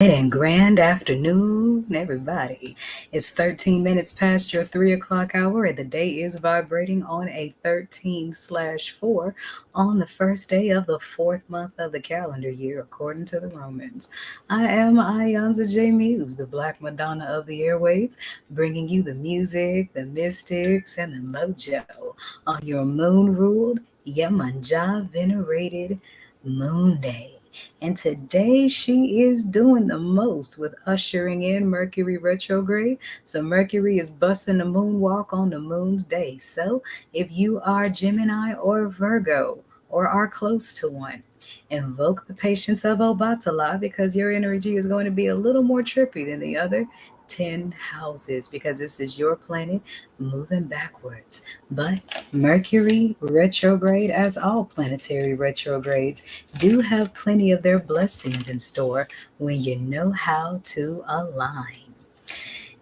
And grand afternoon, everybody. It's 13 minutes past your 3 o'clock hour, and the day is vibrating on a 13/4 on the first day of the fourth month of the calendar year, according to the Romans. I am iiiYansaje Muse, the Black Madonna of the airwaves, bringing you the music, the mystics, and the mojo on your moon ruled, Yemoja venerated Moon Day. And today she is doing the most with ushering in Mercury retrograde. So Mercury is busting the moonwalk on the moon's day. So if you are Gemini or Virgo or are close to one, invoke the patience of Obatala because your energy is going to be a little more trippy than the other 10 houses because this is your planet moving backwards. But Mercury retrograde, as all planetary retrogrades, do have plenty of their blessings in store when you know how to align.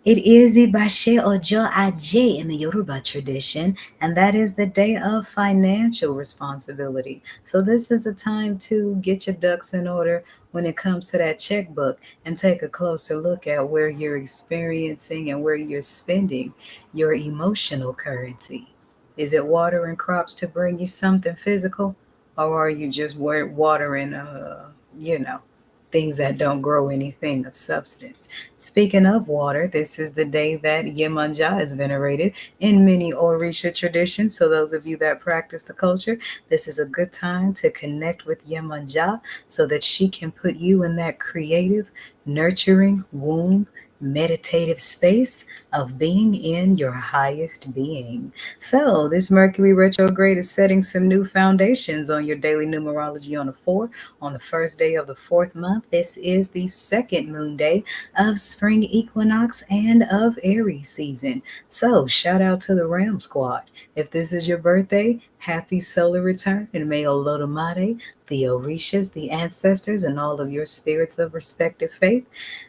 It is Iba Yemoja in the Yoruba tradition, and that is the day of financial responsibility. So this is a time to get your ducks in order when it comes to that checkbook and take a closer look at where you're experiencing and where you're spending your emotional currency. Is it watering crops to bring you something physical, or are you just watering, you know, things that don't grow anything of substance? Speaking of water, this is the day that Yemoja is venerated in many Orisha traditions. So those of you that practice the culture, this is a good time to connect with Yemoja so that she can put you in that creative, nurturing womb meditative space of being in your highest being. So, this Mercury retrograde is setting some new foundations on your daily numerology on the 4 on the first day of the fourth month. This is the second moon day of spring equinox and of Aries season. So, shout out to the Ram Squad. If this is your birthday, happy solar return, and may Olodumare, the Orishas, the ancestors, and all of your spirits of respective faith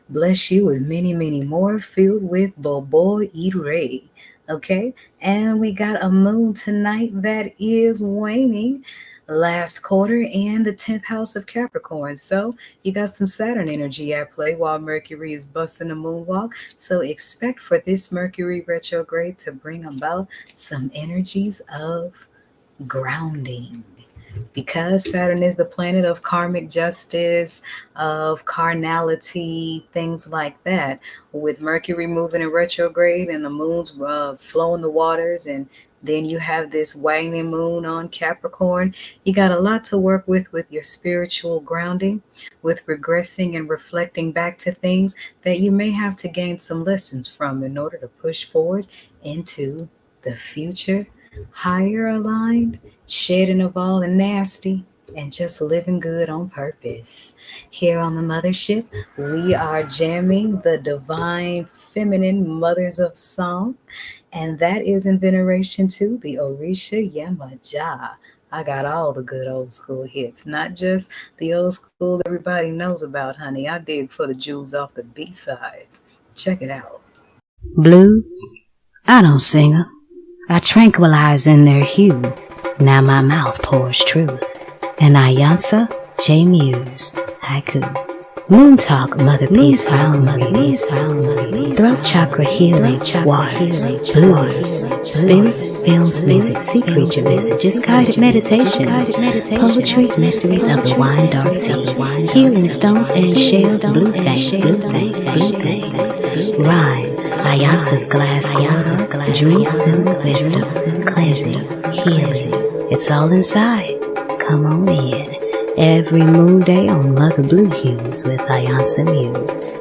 bless you with many, many more filled with Bobo Ire. Okay, and we got a moon tonight that is waning last quarter in the 10th house of Capricorn. So you got some Saturn energy at play while Mercury is busting the moonwalk. So expect for this Mercury retrograde to bring about some energies of grounding, because Saturn is the planet of karmic justice, of carnality, things like that. With Mercury moving in retrograde and the moon's flowing the waters, and then you have this waning moon on Capricorn. You got a lot to work with your spiritual grounding, with regressing and reflecting back to things that you may have to gain some lessons from in order to push forward into the future, higher aligned, shedding of all the nasty, and just living good on purpose. Here on the Mothership, we are jamming the divine feminine mothers of song, and that is in veneration to the Orisha Yemoja. I got all the good old school hits, not just the old school everybody knows about, honey. I dig for the jewels off the B-sides. Check it out. Blues? I don't sing 'em. I tranquilize in their hue. Now my mouth pours truth. And iiiYansa, J Muse, haiku. Moon Talk, Motherpeace, Throat Chakra healing, waters, blues, spirits, films, music, sea creature messages, guided meditation, poetry, mysteries of the wine dark sea, healing stones and shells, blue things, rhyme, iiiYansa's glass water, dream silk wisdom, cleansing, healing. It's all inside. Come on in. Every moon day on Mother Blue Hues with iiiYansa Muse.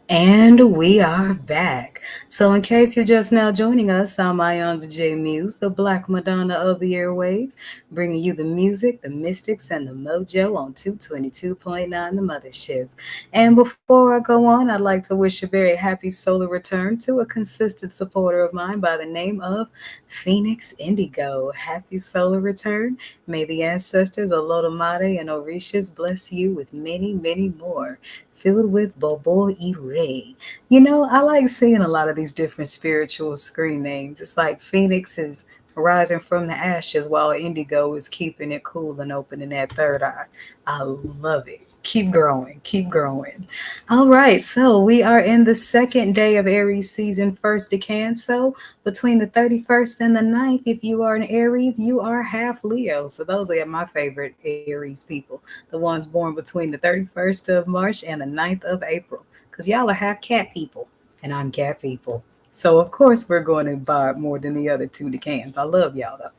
And we are back. So, in case you're just now joining us, I'm iiiYansaje Muse, the Black Madonna of the airwaves, bringing you the music, the mystics, and the mojo on 222.9 The Mothership. And before I go on, I'd like to wish a very happy solar return to a consistent supporter of mine by the name of Phoenix Indigo. Happy solar return. May the ancestors Olodumare and Orishas bless you with many, many more, filled with Bobo Ire. You know, I like seeing a lot of these different spiritual screen names. It's like Phoenix is rising from the ashes while Indigo is keeping it cool and opening that third eye. I love it. Keep growing, keep growing. All right, so we are in the second day of Aries season, first decan. So between the 31st and the 9th, if you are an Aries, you are half Leo. So those are my favorite Aries people, the ones born between the 31st of March and the 9th of April, because y'all are half cat people, and I'm cat people. So of course we're going to vibe more than the other two decans. I love y'all though.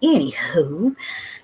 Anywho,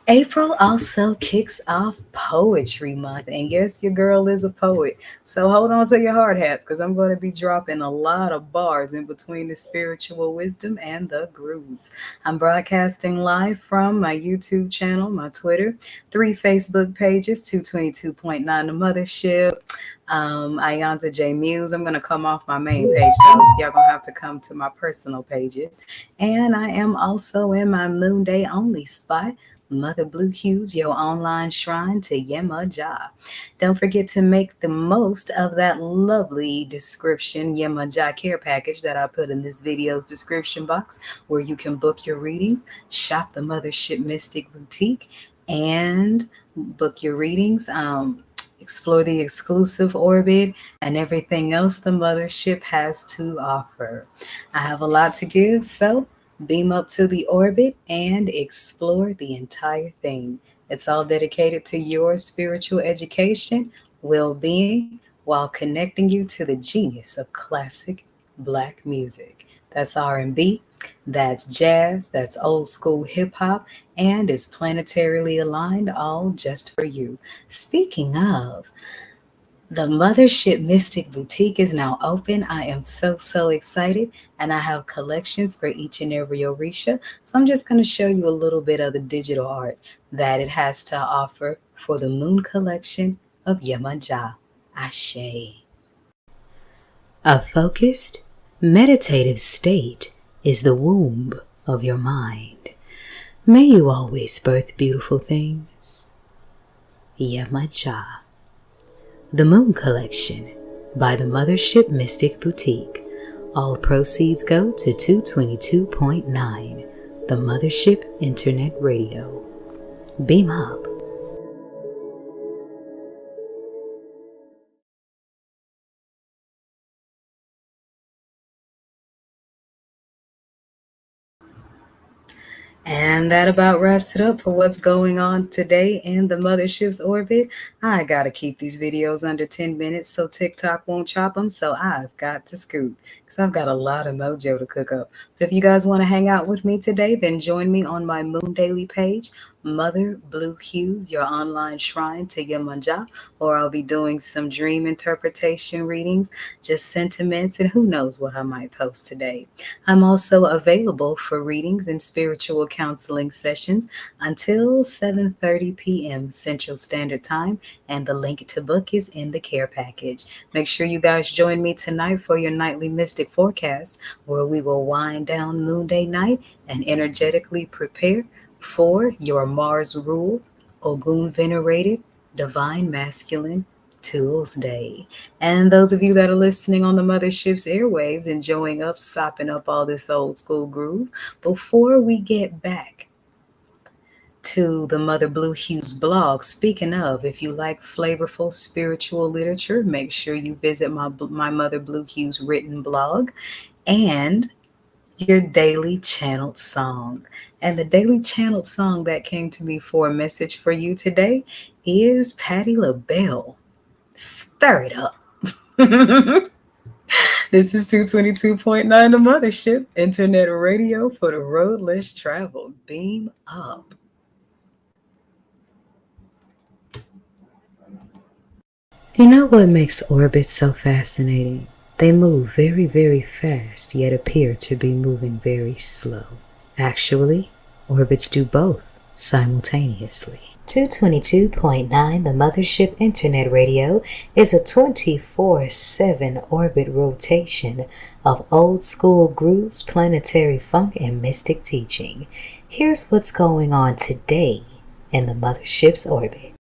April also kicks off Poetry Month, and yes, your girl is a poet. So hold on to your hard hats because I'm going to be dropping a lot of bars in between the spiritual wisdom and the grooves. I'm broadcasting live from my YouTube channel, my Twitter, 3 Facebook pages, 222.9 The Mothership, iiiYansaje Muse. I'm going to come off my main page, though. Y'all going to have to come to my personal pages. And I am also in my Moon Day only spot, Mother Blue Hues, your online shrine to Yemoja. Don't forget to make the most of that lovely description Yemoja care package that I put in this video's description box, where you can book your readings, shop the Mothership Mystic Boutique, and book your readings. Explore the exclusive orbit and everything else the Mothership has to offer. I have a lot to give, so beam up to the orbit and explore the entire thing. It's all dedicated to your spiritual education, well-being, while connecting you to the genius of classic black music. That's R&B, that's jazz, that's old school hip hop, and is planetarily aligned, all just for you. Speaking of, the Mothership Mystic Boutique is now open. I am so excited, and I have collections for each and every Orisha. So I'm just going to show you a little bit of the digital art that it has to offer for the Moon collection of Yemoja. Ashe. A focused, meditative state is the womb of your mind. May you always birth beautiful things. Yemoja. The Moon Collection by the Mothership Mystic Boutique. All proceeds go to 222.9, the Mothership Internet Radio. Beam up. And that about wraps it up for what's going on today in the Mothership's orbit. I gotta keep these videos under 10 minutes so TikTok won't chop them, so I've got to scoot because I've got a lot of mojo to cook up. But if you guys want to hang out with me today, then join me on my Moon Daily page, Mother Blue Hues, your online shrine to Yemoja, or I'll be doing some dream interpretation readings, just sentiments, and who knows what I might post today. I'm also available for readings and spiritual counseling sessions until 7:30 p.m. Central Standard Time, and the link to book is in the care package. Make sure you guys join me tonight for your nightly mystic forecast, where we will wind down Moon Day night and energetically prepare for your Mars ruled, Ogun venerated, divine masculine Tuesday. And those of you that are listening on the Mothership's airwaves, enjoying up, sopping up all this old school groove, before we get back to the Mother Blue Hues blog, speaking of, if you like flavorful spiritual literature, make sure you visit my Mother Blue Hues written blog and your daily channeled song. And the daily channeled song that came to me for a message for you today is Patti LaBelle. Stir it up. This is 222.9 The Mothership, internet radio for the road less traveled. Beam up. You know what makes orbits so fascinating? They move very, very fast, yet appear to be moving very slow. Actually, orbits do both simultaneously. 222.9, the Mothership Internet Radio, is a 24/7 orbit rotation of old school grooves, planetary funk, and mystic teaching. Here's what's going on today in the Mothership's orbit.